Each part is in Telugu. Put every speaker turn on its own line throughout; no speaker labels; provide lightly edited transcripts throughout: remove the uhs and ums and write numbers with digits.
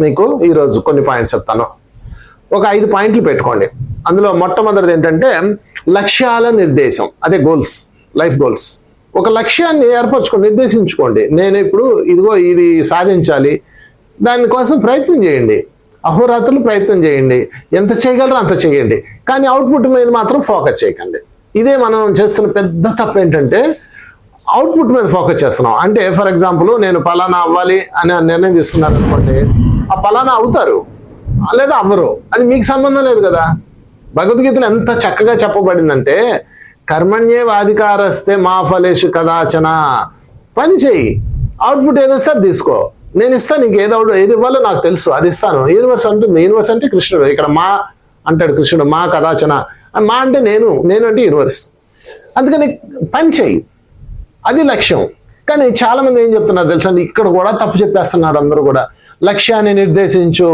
మీకు ఈరోజు కొన్ని పాయింట్స్ చెప్తాను. ఒక 5 పాయింట్లు పెట్టుకోండి. అందులో మొట్టమొదటిది ఏంటంటే లక్ష్యాల నిర్దేశం, అదే గోల్స్, లైఫ్ గోల్స్. ఒక లక్ష్యాన్ని ఏర్పరచుకోండి, నిర్దేశించుకోండి. నేను ఇప్పుడు ఇదిగో ఇది సాధించాలి, దానికోసం ప్రయత్నం చేయండి, అహోరాత్రులు ప్రయత్నం చేయండి, ఎంత చేయగలరో అంత చేయండి, కానీ అవుట్పుట్ మీద మాత్రం ఫోకస్ చేయకండి. ఇదే మనం చేస్తున్న పెద్ద తప్పు ఏంటంటే అవుట్పుట్ మీద ఫోకస్ చేస్తున్నాం. అంటే ఫర్ ఎగ్జాంపుల్ నేను పలానా అవ్వాలి అని నిర్ణయం తీసుకున్నారు అనుకోండి, ఆ పలానా అవుతారు లేదా అవ్వరు, అది మీకు సంబంధం లేదు కదా. భగవద్గీతలో ఎంత చక్కగా చెప్పబడిందంటే కర్మణ్యేవాధికారస్తే మా ఫలేషు కదాచన, పని చేయి, అవుట్పుట్ ఏదొస్తే అది తీసుకో, నేను ఇస్తాను, నీకు ఏది ఇవ్వాలో నాకు తెలుసు, అది ఇస్తాను. యూనివర్స్ అంటుంది, యూనివర్స్ అంటే కృష్ణుడు, ఇక్కడ మా అంటాడు కృష్ణుడు, మా కదాచన, మా అంటే నేను అంటే యూనివర్స్. అందుకని పని చేయి, అది లక్ష్యం. కానీ చాలా మంది ఏం చెప్తున్నారు తెలుసా, ఇక్కడ కూడా తప్పు చెప్పేస్తున్నారు అందరూ కూడా. లక్ష్యాన్ని నిర్దేశించు,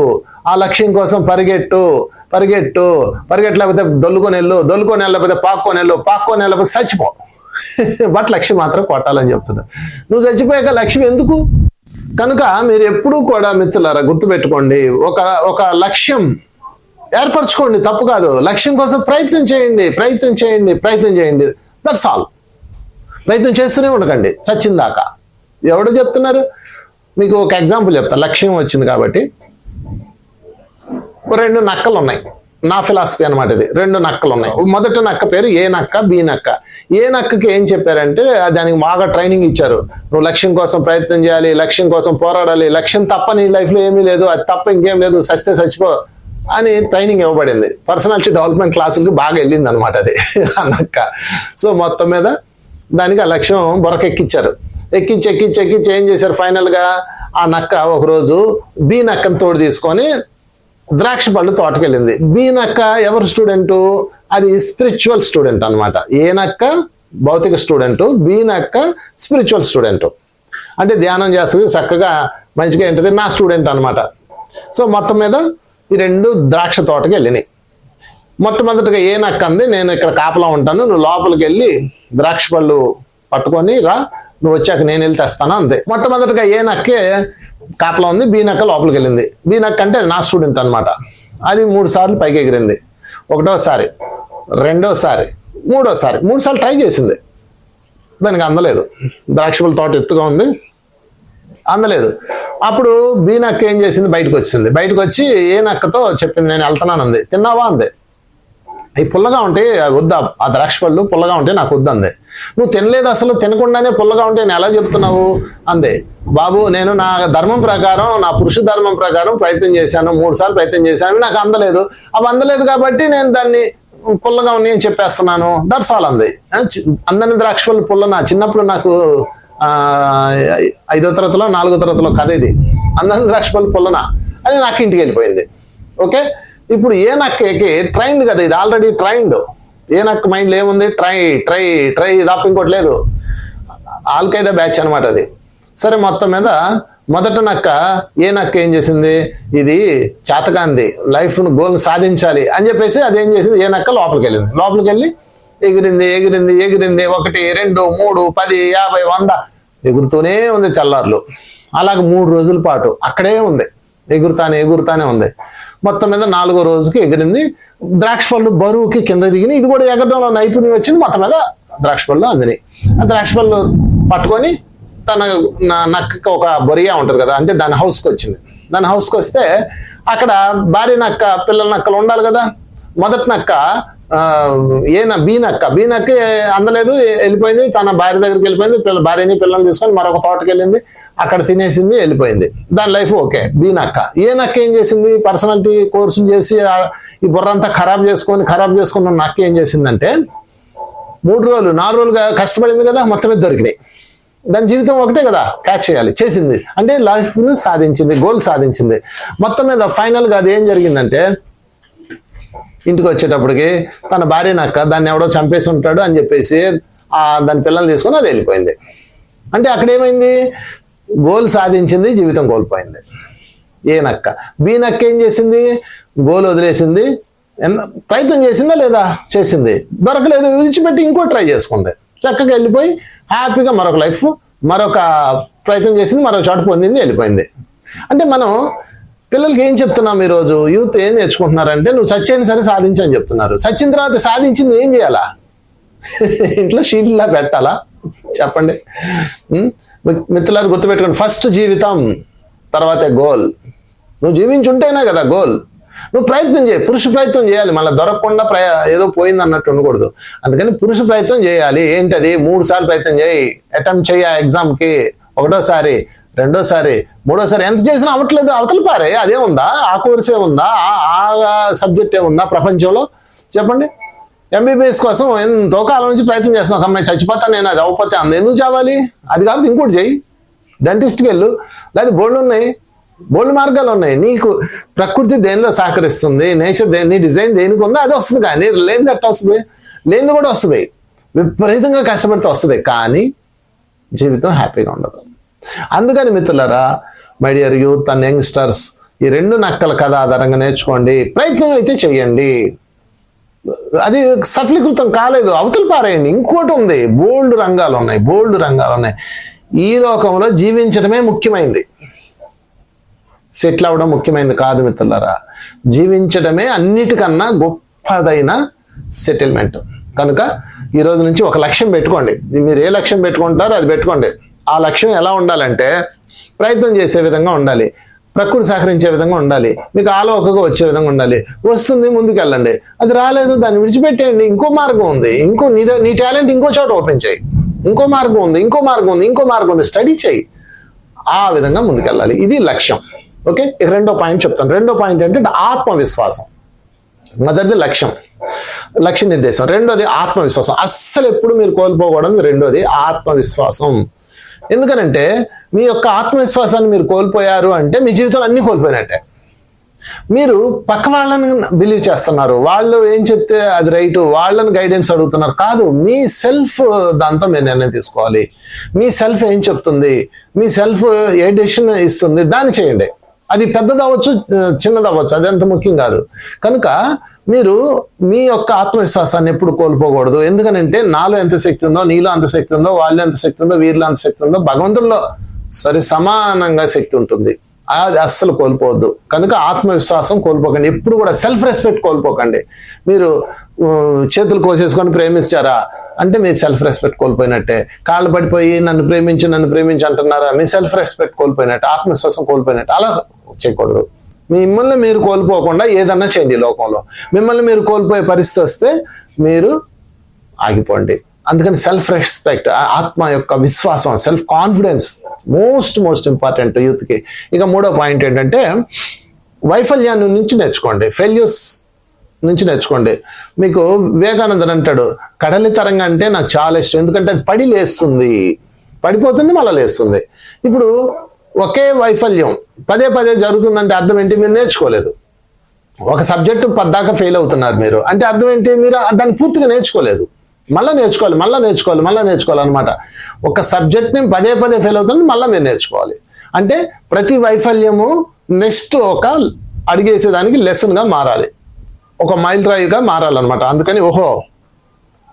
ఆ లక్ష్యం కోసం పరిగెట్టలేకపోతే దొల్లుకొని వెళ్ళకపోతే పాక్కొని వెళ్ళకపోతే చచ్చిపో, బట్ లక్ష్యం మాత్రం కొట్టాలని చెప్తున్నారు. నువ్వు చచ్చిపోయాక లక్ష్యం ఎందుకు? కనుక మీరు ఎప్పుడూ కూడా మిత్రులారా గుర్తుపెట్టుకోండి, ఒక లక్ష్యం ఏర్పరచుకోండి, తప్పు కాదు. లక్ష్యం కోసం ప్రయత్నం చేయండి, దట్స్ ఆల్. ప్రయత్నం చేస్తూనే ఉండకండి చచ్చిందాకా. ఎవడో చెప్తున్నారు, మీకు ఒక ఎగ్జాంపుల్ చెప్తా. లక్ష్యం వచ్చింది కాబట్టి 2 నక్కలు ఉన్నాయి, నా ఫిలాసఫీ అనమాట ఇది. 2 నక్కలు ఉన్నాయి. మొదటి నక్క పేరు ఏ నక్క, బి నక్క. ఏ నక్కకి ఏం చెప్పారంటే దానికి బాగా ట్రైనింగ్ ఇచ్చారు. నువ్వు లక్ష్యం కోసం ప్రయత్నం చేయాలి, లక్ష్యం కోసం పోరాడాలి, లక్ష్యం తప్ప నీ లైఫ్లో ఏమీ లేదు, అది తప్ప ఇంకేం లేదు, సస్తే చచ్చిపో అని ట్రైనింగ్ ఇవ్వబడింది. పర్సనాలిటీ డెవలప్మెంట్ క్లాసులకి బాగా వెళ్ళింది అనమాట అది ఆ నక్క. సో మొత్తం మీద దానికి ఆ లక్ష్యం బొరకెక్కించారు. ఎక్కించి ఏం చేశారు, ఫైనల్గా ఆ నక్క ఒకరోజు బి నక్కను తోడు తీసుకొని ద్రాక్ష పళ్ళు తోటకెళ్ళింది. బి నక్క ఎవరు స్టూడెంటు? అది స్పిరిచువల్ స్టూడెంట్ అనమాట. ఏ నక్క భౌతిక స్టూడెంటు, బి నక్క స్పిరిచువల్ స్టూడెంటు. అంటే ధ్యానం చేస్తుంది, చక్కగా మంచిగా ఏంటది, నా స్టూడెంట్ అనమాట. సో మొత్తం మీద ఈ 2 ద్రాక్ష తోటకి వెళ్ళినాయి. మొట్టమొదటిగా ఏ నక్క అంది, నేను ఇక్కడ కాపలా ఉంటాను, నువ్వు లోపలికి వెళ్ళి ద్రాక్ష పళ్ళు పట్టుకొని రా, నువ్వు వచ్చాక నేను వెళ్ళి తెస్తాను అంతే. మొట్టమొదటిగా ఏ నక్కే కాపలా ఉంది, బి నక్క లోపలికి వెళ్ళింది. బి నక్క అంటే నా స్టూడెంట్ అనమాట. అది 3 సార్లు పైకి ఎగిరింది. 1వసారి, 2వసారి, 3వసారి, 3 సార్లు ట్రై చేసింది, దానికి అందలేదు. ద్రాక్ష పళ్ళ తోట ఎత్తుగా ఉంది, అందలేదు. అప్పుడు బి నక్క ఏం చేసింది, బయటకు వచ్చి ఏ నక్కతో చెప్పింది, నేను వెళ్తున్నాను అంది. తిన్నావా అంది. అవి పుల్లగా ఉంటే వద్దా, ఆ ద్రాక్ష పళ్ళు పుల్లగా ఉంటే నాకు వద్దంది. నువ్వు తినలేదు, అసలు తినకుండానే పుల్లగా ఉంటే నేను ఎలా చెప్తున్నావు అందే. బాబు నేను నా ధర్మం ప్రకారం, నా పురుష ధర్మం ప్రకారం ప్రయత్నం చేశాను, 3 సార్లు ప్రయత్నం చేశాను, నాకు అందలేదు. అవి అందలేదు కాబట్టి నేను దాన్ని పుల్లగా ఉన్నాయి అని చెప్పేస్తున్నాను, దట్స్ ఆల్ అంది. అందని ద్రాక్ష పళ్ళు పుల్లనా? చిన్నప్పుడు నాకు 5వ తరగతిలో 4వ తరగతిలో కథ ఇది. అందని ద్రాక్ష పళ్ళు పుల్లనా అని నాకు ఇంటికి వెళ్ళిపోయింది. ఓకే, ఇప్పుడు ఏ నక్కకి ట్రైన్డ్ కదా, ఇది ఆల్రెడీ ట్రైన్డ్. ఏ నక్క మైండ్లో ఏముంది, ట్రై తప్ప ఇంకోటి లేదు. ఆల్ఖైదా బ్యాచ్ అనమాట అది. సరే మొత్తం మీద మొదట నక్క ఏ నక్క ఏం చేసింది, ఇది చేతకాంది, లైఫ్ను గోల్ని సాధించాలి అని చెప్పేసి అదేం చేసింది, ఏ నక్క లోపలికి వెళ్ళి ఎగిరింది 1, 2, 3, 10, 50, 100 ఎగురుతూనే ఉంది తెల్లార్లు. అలాగే 3 రోజుల పాటు అక్కడే ఉంది, ఎగురుతానే ఉంది. మొత్తం మీద 4వ రోజుకి ఎగిరింది. ద్రాక్ష పళ్ళు బరువుకి కింద దిగినాయి. ఇది కూడా ఎగరడంలో నైపుణ్యం వచ్చింది. మొత్తం మీద ద్రాక్ష పళ్ళు అందినాయి. ఆ ద్రాక్ష పళ్ళు పట్టుకొని తన నక్కకి ఒక బొరియా ఉంటుంది కదా, అంటే దాని హౌస్కి వచ్చింది. దాని హౌస్కి వస్తే అక్కడ భార్య నక్క, పిల్లల నక్కలు ఉండాలి కదా. మొదటి నక్క బి నక్క అందలేదు, వెళ్ళిపోయింది. తన భార్య దగ్గరికి వెళ్ళిపోయింది, భార్యని పిల్లల్ని తీసుకొని మరొక తోటకి వెళ్ళింది, అక్కడ తినేసింది, వెళ్ళిపోయింది. దాని లైఫ్ ఓకే. బి నక్క. ఏ నక్క ఏం చేసింది, పర్సనాలిటీ కోర్సులు చేసి ఈ బుర్రంతా ఖరాబ్ చేసుకున్న నక్క ఏం చేసిందంటే 3 రోజులు 4 రోజులుగా కష్టపడింది కదా, మొత్తం మీద దొరికినాయి. దాని జీవితం ఒకటే కదా, క్యాచ్ చేసింది అంటే లైఫ్ను సాధించింది, గోల్ సాధించింది. మొత్తం మీద ఫైనల్గా అది ఏం జరిగిందంటే ఇంటికి వచ్చేటప్పటికి తన భార్య నక్క దాన్ని ఎవడో చంపేసి ఉంటాడు అని చెప్పేసి దాని పిల్లల్ని తీసుకొని అది వెళ్ళిపోయింది. అంటే అక్కడ ఏమైంది, గోల్ సాధించింది, జీవితం కోల్పోయింది ఏ నక్క. బి నక్క ఏం చేసింది, గోల్ వదిలేసింది, ప్రయత్నం చేసిందా లేదా, చేసింది, దొరకలేదు, విడిచిపెట్టి ఇంకో ట్రై చేసుకుంది, చక్కగా వెళ్ళిపోయి హ్యాపీగా మరొక లైఫ్, మరొక ప్రయత్నం చేసింది, మరొక చోట పొందింది, వెళ్ళిపోయింది. అంటే మనం పిల్లలకి ఏం చెప్తున్నాం ఈరోజు? యూత్ ఏం నేర్చుకుంటున్నారంటే నువ్వు చచ్చేని సరే సాధించని చెప్తున్నారు. చచ్చిన తర్వాత సాధించింది ఏం చేయాలా? ఇంట్లో షీట్లా పెట్టాలా? చెప్పండి. మిత్రులారు గుర్తుపెట్టుకోండి, ఫస్ట్ జీవితం, తర్వాతే గోల్. నువ్వు జీవించుంటేనే కదా గోల్. నువ్వు ప్రయత్నం చేయి, పురుష ప్రయత్నం చేయాలి. మళ్ళీ దొరకకుండా ఏదో పోయింది అన్నట్టు ఉండకూడదు. అందుకని పురుష ప్రయత్నం చేయాలి. ఏంటది? 3 సార్లు ప్రయత్నం చేయి, అటెంప్ట్ చేయి. ఆ ఎగ్జామ్కి 1వ సారి, 2వ సారి, 3వ సారి ఎంత చేసినా అవ్వట్లేదు, అవతల పారే. అదే ఉందా? ఆ కోర్సే ఉందా? ఆ సబ్జెక్టే ఉందా ప్రపంచంలో? చెప్పండి. ఎంబీబీఎస్ కోసం ఎంతో కాలం నుంచి ప్రయత్నం చేస్తున్నావు. ఒక అమ్మాయి చచ్చిపోతా, నేను అది అవ్వకపోతే ఎందుకు చావాలి? అది కాదు ఇంకోటి చెయ్యి. డెంటిస్ట్కి వెళ్ళు, లేదా బోల్డ్ ఉన్నాయి, బోల్డ్ మార్గాలు ఉన్నాయి. నీకు ప్రకృతి దేనిలో సహకరిస్తుంది, నేచర్ నీ డిజైన్ దేనికి ఉందో అది వస్తుంది. కానీ లేనిది ఎట్లా వస్తుంది? లేనిది కూడా వస్తుంది, విపరీతంగా కష్టపడితే వస్తుంది. కానీ జీవితం హ్యాపీగా ఉండదు. అందుకని మిత్రులారా, my dear youth and youngsters, ఈ 2 నక్కల కథ ఆధారంగా నేర్చుకోండి. ప్రయత్నం అయితే చెయ్యండి. అది సఫలీకృతం కాలేదు, అవతల పారేయండి. ఇంకోటి ఉంది, బోల్డ్ రంగాలు ఉన్నాయి. ఈ లోకంలో జీవించడమే ముఖ్యమైనది, సెటిల్ అవ్వడం ముఖ్యమైనది కాదు మిత్రులారా. జీవించడమే అన్నిటికన్నా గొప్పదైన సెటిల్మెంట్. కనుక ఈ రోజు నుంచి ఒక లక్ష్యం పెట్టుకోండి. మీరు ఏ లక్ష్యం పెట్టుకుంటారో అది పెట్టుకోండి. ఆ లక్ష్యం ఎలా ఉండాలంటే ప్రయత్నం చేసే విధంగా ఉండాలి, ప్రకృతి సహకరించే విధంగా ఉండాలి, మీకు ఆలోకగా వచ్చే విధంగా ఉండాలి. వస్తుంది, ముందుకు వెళ్ళండి. అది రాలేదు, దాన్ని విడిచిపెట్టేయండి. ఇంకో మార్గం ఉంది, నీ టాలెంట్ ఇంకో చోట ఓపెన్ చేయి. ఇంకో మార్గం ఉంది, స్టడీ చేయి. ఆ విధంగా ముందుకెళ్ళాలి. ఇది లక్ష్యం. ఓకే, ఇక 2వ పాయింట్ చెప్తాను. 2వ పాయింట్ ఏంటంటే ఆత్మవిశ్వాసం. మొదటిది లక్ష్య నిర్దేశం, 2వది ఆత్మవిశ్వాసం. అస్సలు ఎప్పుడు మీరు కోల్పోకూడదు 2వది ఆత్మవిశ్వాసం. ఎందుకనంటే మీ యొక్క ఆత్మవిశ్వాసాన్ని మీరు కోల్పోయారు అంటే మీ జీవితంలో అన్ని కోల్పోయినట్టే. మీరు పక్క వాళ్ళని బిలీవ్ చేస్తున్నారు, వాళ్ళు ఏం చెప్తే అది రైటు, వాళ్ళని గైడెన్స్ అడుగుతున్నారు. కాదు, మీ సెల్ఫ్ దాంతో మీరు నిర్ణయం తీసుకోవాలి. మీ సెల్ఫ్ ఏం చెప్తుంది, మీ సెల్ఫ్ ఏ డెసిషన్ ఇస్తుంది, దాన్ని చేయండి. అది పెద్దదవ్వచ్చు, చిన్నదవ్వచ్చు, అది అంత ముఖ్యం కాదు. కనుక మీరు మీ యొక్క ఆత్మవిశ్వాసాన్ని ఎప్పుడు కోల్పోకూడదు. ఎందుకనంటే నాలో ఎంత శక్తి ఉందో, నీలో అంత శక్తి ఉందో, వాళ్ళు ఎంత శక్తి ఉందో, వీరిలో అంత శక్తి ఉందో, భగవంతుల్లో సమానంగా శక్తి ఉంటుంది. అది అస్సలు కోల్పోవద్దు. కనుక ఆత్మవిశ్వాసం కోల్పోకండి. ఎప్పుడు కూడా సెల్ఫ్ రెస్పెక్ట్ కోల్పోకండి. మీరు చేతులు కోసేసుకొని ప్రేమించారా అంటే మీ సెల్ఫ్ రెస్పెక్ట్ కోల్పోయినట్టే. కాళ్ళు పడిపోయి నన్ను ప్రేమించి అంటున్నారా, మీ సెల్ఫ్ రెస్పెక్ట్ కోల్పోయినట్టు, ఆత్మవిశ్వాసం కోల్పోయినట్టు. అలా చేయకూడదు. మిమ్మల్ని మీరు కోల్పోకుండా ఏదన్నా చేయండి. లోకంలో మిమ్మల్ని మీరు కోల్పోయే పరిస్థితి వస్తే మీరు ఆగిపోండి. అందుకని సెల్ఫ్ రెస్పెక్ట్, ఆత్మ యొక్క విశ్వాసం, సెల్ఫ్ కాన్ఫిడెన్స్ మోస్ట్ ఇంపార్టెంట్ యూత్కి. ఇక 3వ పాయింట్ ఏంటంటే వైఫల్యాన్ని నుంచి నేర్చుకోండి, ఫెయిల్యూర్స్ నుంచి నేర్చుకోండి. మీకు వివేకానందన్ అంటాడు, కడలి తరంగ అంటే నాకు చాలా ఇష్టం. ఎందుకంటే అది పడి లేస్తుంది, పడిపోతుంది, మళ్ళీ లేస్తుంది. ఇప్పుడు ఒకే వైఫల్యం పదే జరుగుతుందంటే అర్థం ఏంటి? మీరు నేర్చుకోలేదు. ఒక సబ్జెక్టు 10 దాకా ఫెయిల్ అవుతున్నారు మీరు అంటే అర్థం ఏంటి? మీరు దాన్ని పూర్తిగా నేర్చుకోలేదు. మళ్ళీ నేర్చుకోవాలి అనమాట. ఒక సబ్జెక్ట్ని పదే ఫెయిల్ అవుతుంది, మళ్ళీ మీరు నేర్చుకోవాలి. అంటే ప్రతి వైఫల్యము నెక్స్ట్ ఒక అడిగేసేదానికి లెసన్గా మారాలి, ఒక మైల్ రాయిగా మారాలన్నమాట. అందుకని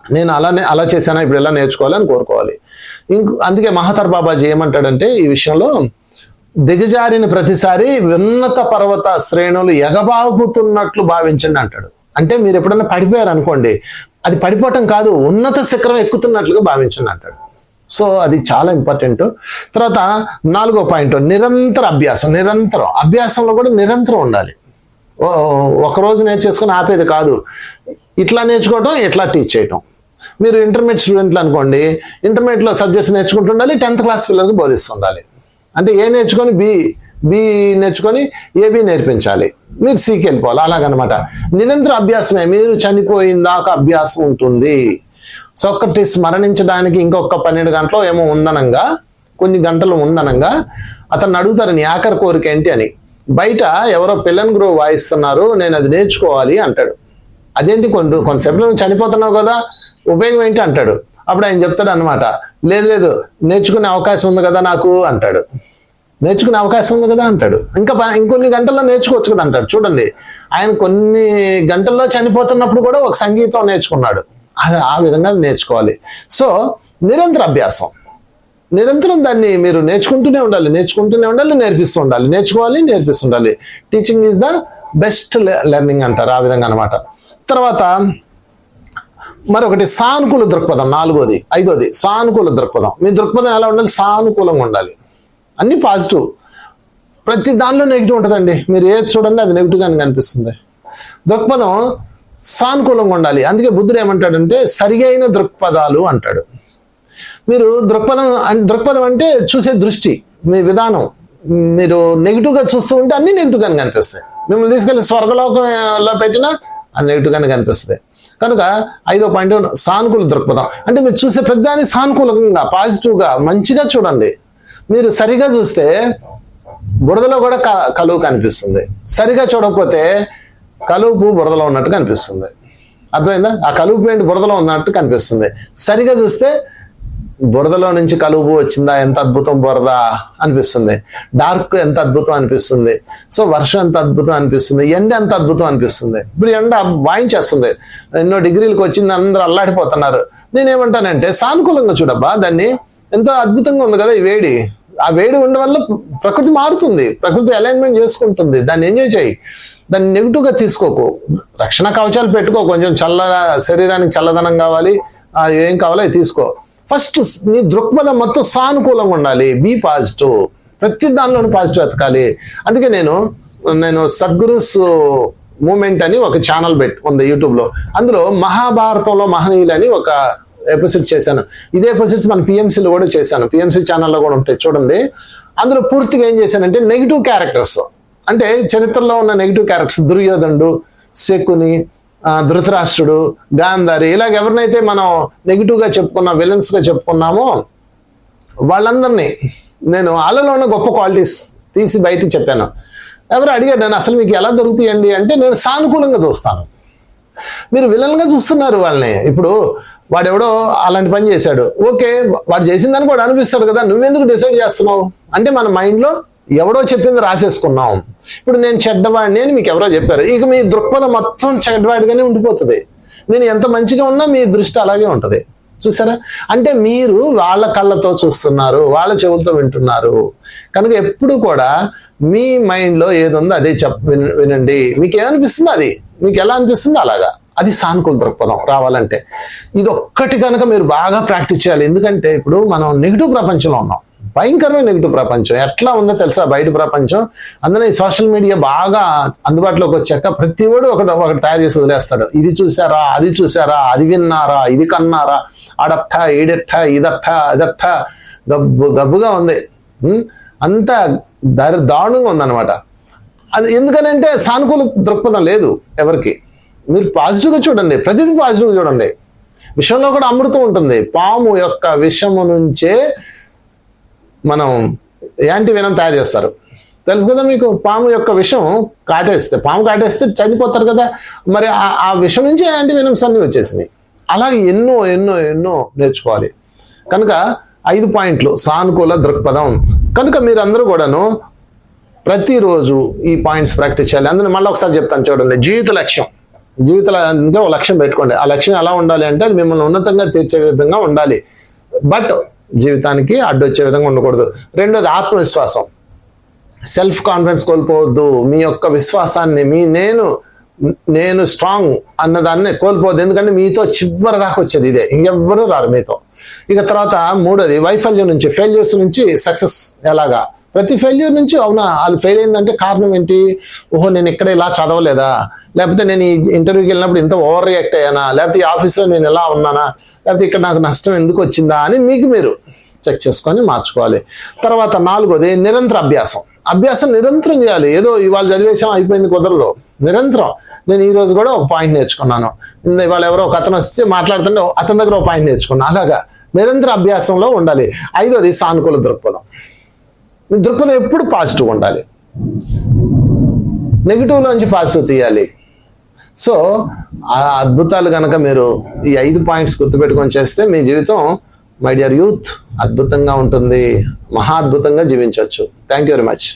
నేను అలా చేశానా, ఇప్పుడు ఎలా నేర్చుకోవాలని కోరుకోవాలి. అందుకే మహాతర్ బాబాజీ ఏమంటాడంటే ఈ విషయంలో, దిగజారిన ప్రతిసారి ఉన్నత పర్వత శ్రేణులు ఎగబాగుతున్నట్లు భావించండి అంటాడు. అంటే మీరు ఎప్పుడన్నా పడిపోయారు అనుకోండి, అది పడిపోవటం కాదు, ఉన్నత శిఖరం ఎక్కుతున్నట్లుగా భావించండి అంటాడు. సో అది చాలా ఇంపార్టెంట్. తర్వాత 4వ పాయింట్ నిరంతర అభ్యాసం. అభ్యాసంలో కూడా నిరంతరం ఉండాలి. ఒకరోజు నేర్చేసుకుని ఆపేది కాదు. ఇట్లా నేర్చుకోవటం, ఇట్లా టీచ్ చేయటం. మీరు ఇంటర్మీడియట్ స్టూడెంట్లు అనుకోండి, ఇంటర్మీడియట్లో సబ్జెక్ట్స్ నేర్చుకుంటుండాలి, 10th క్లాస్ పిల్లలకు బోధిస్తుండాలి. అంటే ఏ నేర్చుకొని బి నేర్చుకొని ఏబి నేర్పించాలి, మీరు సికి వెళ్ళిపోవాలి. అలాగనమాట. నిరంతర అభ్యాసమే. మీరు చనిపోయిన దాకా అభ్యాసం ఉంటుంది. సోక్రటీస్ మరణించడానికి ఇంకొక 12 గంటలు ఏమో ఉందనంగా, కొన్ని గంటలు ఉందనంగా అతన్ని అడుగుతారు, నీ ఆఖరి కోరిక ఏంటి అని. బయట ఎవరో పిల్లన్ గ్రో వాయిస్తున్నారు, నేను అది నేర్చుకోవాలి అంటాడు. అదేంటి, కొంతసేపులో నువ్వు చనిపోతున్నావు కదా, ఉపయోగం ఏంటి అంటాడు. అప్పుడు ఆయన చెప్తాడు అనమాట, లేదు నేర్చుకునే అవకాశం ఉంది కదా నాకు అంటాడు. నేర్చుకునే అవకాశం ఉంది కదా అంటాడు. ఇంకొన్ని గంటల్లో నేర్చుకోవచ్చు కదా అంటాడు. చూడండి, ఆయన కొన్ని గంటల్లో చనిపోతున్నప్పుడు కూడా ఒక సంగీతం నేర్చుకున్నాడు. అది ఆ విధంగా నేర్చుకోవాలి. సో నిరంతర అభ్యాసం. నిరంతరం దాన్ని మీరు నేర్చుకుంటూనే ఉండాలి, నేర్పిస్తూ ఉండాలి, నేర్పిస్తుండాలి. Teaching is the best learning అంటారు, ఆ విధంగా అనమాట. తర్వాత మరొకటి సానుకూల దృక్పథం, 4వది. 5వది సానుకూల దృక్పథం. మీ దృక్పథం ఎలా ఉండాలి? సానుకూలంగా ఉండాలి, అన్ని పాజిటివ్. ప్రతి దానిలో నెగిటివ్ ఉంటుందండి, మీరు ఏది చూడండి అది నెగిటివ్గానే కనిపిస్తుంది. దృక్పథం సానుకూలంగా ఉండాలి. అందుకే బుద్ధుడు ఏమంటాడంటే సరియైన దృక్పథాలు అంటాడు. మీరు దృక్పథం అంటే చూసే దృష్టి, మీ విధానం. మీరు నెగిటివ్గా చూస్తూ ఉంటే అన్ని నెగిటివ్గానే కనిపిస్తాయి. మిమ్మల్ని తీసుకెళ్ళి స్వర్గలోకంలో పెట్టినా అది నెగిటివ్గానే కనిపిస్తుంది. కనుక 5వ పాయింట్ సానుకూల దృక్పథం అంటే మీరు చూసే ప్రతిదాన్ని సానుకూలంగా, పాజిటివ్గా, మంచిగా చూడండి. మీరు సరిగా చూస్తే బురదలో కూడా కలువు కనిపిస్తుంది, సరిగా చూడకపోతే కలుపు బురదలో ఉన్నట్టు కనిపిస్తుంది. అర్థమైందా? ఆ కలుపు ఏంటి? బురదలో ఉన్నట్టు కనిపిస్తుంది. సరిగా చూస్తే బురదలో నుంచి కలుపు వచ్చిందా, ఎంత అద్భుతం బురద అనిపిస్తుంది. డార్క్ ఎంత అద్భుతం అనిపిస్తుంది. సో వర్షం ఎంత అద్భుతం అనిపిస్తుంది. ఎండ ఎంత అద్భుతం అనిపిస్తుంది. ఇప్పుడు ఎండ వాయించేస్తుంది, ఎన్నో డిగ్రీలకు వచ్చింది, అందరూ అల్లాడిపోతున్నారు. నేనేమంటానంటే సానుకూలంగా చూడబ్బా, దాన్ని ఎంతో అద్భుతంగా ఉంది కదా ఈ వేడి. ఆ వేడి ఉండడం వల్ల ప్రకృతి మారుతుంది, ప్రకృతి అలైన్మెంట్ చేసుకుంటుంది. దాన్ని ఎంజాయ్ చేయి, దాన్ని నెగిటివ్గా తీసుకోకు. రక్షణ కవచాలు పెట్టుకో, కొంచెం శరీరానికి చల్లదనం కావాలి, ఏం కావాలో అది తీసుకో. ఫస్ట్ నీ దృక్పథం మొత్తం సానుకూలంగా ఉండాలి. బీ పాజిటివ్, ప్రతి దానిలోనూ పాజిటివ్ ఎతకాలి. అందుకే నేను సద్గురుస్ మూమెంట్ అని ఒక ఛానల్ ఉంది యూట్యూబ్లో. అందులో మహాభారతంలో మహనీయులు అని ఒక ఎపిసోడ్ చేశాను. ఇదే ఎపిసోడ్స్ మన పిఎంసీలో కూడా చేశాను, పిఎంసీ ఛానల్లో కూడా ఉంటాయి చూడండి. అందులో పూర్తిగా ఏం చేశానంటే నెగిటివ్ క్యారెక్టర్స్, అంటే చరిత్రలో ఉన్న నెగిటివ్ క్యారెక్టర్స్, దుర్యోధనుడు, శకుని, ధృతరాష్ట్రుడు, గాంధారి, ఇలాగ ఎవరినైతే మనం నెగిటివ్గా చెప్పుకున్నాం, విలన్స్గా చెప్పుకున్నామో వాళ్ళందరినీ నేను వాళ్ళలో ఉన్న గొప్ప క్వాలిటీస్ తీసి బయటకు చెప్పాను. ఎవరు అడిగారు నన్ను, అసలు మీకు ఎలా దొరుకుతాయండి అంటే, నేను సానుకూలంగా చూస్తాను. మీరు విలన్గా చూస్తున్నారు వాళ్ళని. ఇప్పుడు వాడెవడో అలాంటి పని చేశాడు, ఓకే, వాడు చేసిందని కూడా అనిపిస్తాడు కదా, నువ్వెందుకు డిసైడ్ చేస్తున్నావు అంటే మన మైండ్లో ఎవడో చెప్పింది రాసేసుకున్నాం. ఇప్పుడు నేను చెడ్డవాడిని అని మీకు ఎవరో చెప్పారు, ఇక మీ దృక్పథం మొత్తం చెడ్డవాడిగానే ఉండిపోతుంది. నేను ఎంత మంచిగా ఉన్నా మీ దృష్టి అలాగే ఉంటుంది. చూసారా? అంటే మీరు వాళ్ళ కళ్ళతో చూస్తున్నారు, వాళ్ళ చెవులతో వింటున్నారు. కనుక ఎప్పుడు కూడా మీ మైండ్లో ఏది ఉందో అదే వినండి. మీకు ఏమనిపిస్తుందో అది, మీకు ఎలా అనిపిస్తుందో అలాగా. అది సానుకూల దృక్పథం రావాలంటే ఇది ఒక్కటి కనుక మీరు బాగా ప్రాక్టీస్ చేయాలి. ఎందుకంటే ఇప్పుడు మనం నెగిటివ్ ప్రపంచంలో ఉన్నాం, భయంకరమైన నెగిటివ్ ప్రపంచం. ఎట్లా ఉందో తెలుసా బయట ప్రపంచం? అందులో ఈ సోషల్ మీడియా బాగా అందుబాటులోకి వచ్చాక ప్రతి వాడు ఒకటి తయారు చేసి వదిలేస్తాడు. ఇది చూసారా, అది చూసారా, అది విన్నారా, ఇది కన్నారా, ఆడట్ట, ఈడెట్ట, ఇదట్ట, అదట్ట, గబ్బుగా ఉంది. అంత దారుణంగా ఉందన్నమాట. అది ఎందుకనంటే సానుకూల దృక్పథం లేదు ఎవరికి. మీరు పాజిటివ్గా చూడండి, ప్రతిదీ పాజిటివ్గా చూడండి. విషంలో కూడా అమృతం ఉంటుంది. పాము యొక్క విషము నుంచే మనం యాంటీవెనం తయారు చేస్తారు, తెలుసు కదా మీకు. పాము యొక్క విషం పాము కాటేస్తే చనిపోతారు కదా, మరి ఆ విషం నుంచి యాంటీవెనమ్స్ అన్ని వచ్చేసినాయి. అలాగే ఎన్నో ఎన్నో ఎన్నో నేర్చుకోవాలి. కనుక 5 పాయింట్లు సానుకూల దృక్పథం. కనుక మీరందరూ కూడాను ప్రతిరోజు ఈ పాయింట్స్ ప్రాక్టీస్ చేయాలి. అందులో మళ్ళీ ఒకసారి చెప్తాను చూడండి. జీవితంలో ఒక లక్ష్యం పెట్టుకోండి. ఆ లక్ష్యం ఎలా ఉండాలి అంటే అది మిమ్మల్ని ఉన్నతంగా తీర్చే విధంగా ఉండాలి, బట్ జీవితానికి అడ్డొచ్చే విధంగా ఉండకూడదు. రెండోది ఆత్మవిశ్వాసం, సెల్ఫ్ కాన్ఫిడెన్స్ కోల్పోవద్దు. మీ యొక్క విశ్వాసాన్ని, నేను స్ట్రాంగ్ అన్నదాన్ని కోల్పోవద్దు. ఎందుకంటే మీతో చివరి దాకా వచ్చేది ఇదే, ఇంకెవ్వరూ రారు మీతో. ఇక తర్వాత మూడోది వైఫల్యం నుంచి, ఫెయిల్యూర్స్ నుంచి సక్సెస్ ఎలాగా. ప్రతి ఫెయిల్యూర్ నుంచి అవునా అది ఫెయిల్ అయిందంటే కారణం ఏంటి? ఓహో నేను ఇక్కడ ఇలా చదవలేదా, లేకపోతే నేను ఈ ఇంటర్వ్యూకి వెళ్ళినప్పుడు ఇంత ఓవర్ రియాక్ట్ అయ్యానా, లేకపోతే ఈ ఆఫీస్లో నేను ఎలా ఉన్నానా, లేకపోతే ఇక్కడ నాకు నష్టం ఎందుకు వచ్చిందా అని మీకు మీరు చెక్ చేసుకొని మార్చుకోవాలి. తర్వాత 4వది నిరంతర అభ్యాసం నిరంతరం చేయాలి. ఏదో ఇవాళ చదివేసాం అయిపోయింది కుదరదు, నిరంతరం. నేను ఈ రోజు కూడా ఒక పాయింట్ నేర్చుకున్నాను. ఇవాళ ఎవరో ఒక అతను వస్తే మాట్లాడుతుంటే అతని దగ్గర ఒక పాయింట్ నేర్చుకున్నాను. అలాగా నిరంతర అభ్యాసంలో ఉండాలి. 5వది సానుకూల దృక్పథం. మీ దృక్పథం ఎప్పుడు పాజిటివ్ ఉండాలి, నెగిటివ్లోంచి పాజిటివ్ తీయాలి. సో ఆ అద్భుతాలు కనుక మీరు ఈ 5 పాయింట్స్ గుర్తుపెట్టుకొని చేస్తే మీ జీవితం, మై డియర్ యూత్, అద్భుతంగా ఉంటుంది, మహా అద్భుతంగా జీవించవచ్చు. Thank you very much.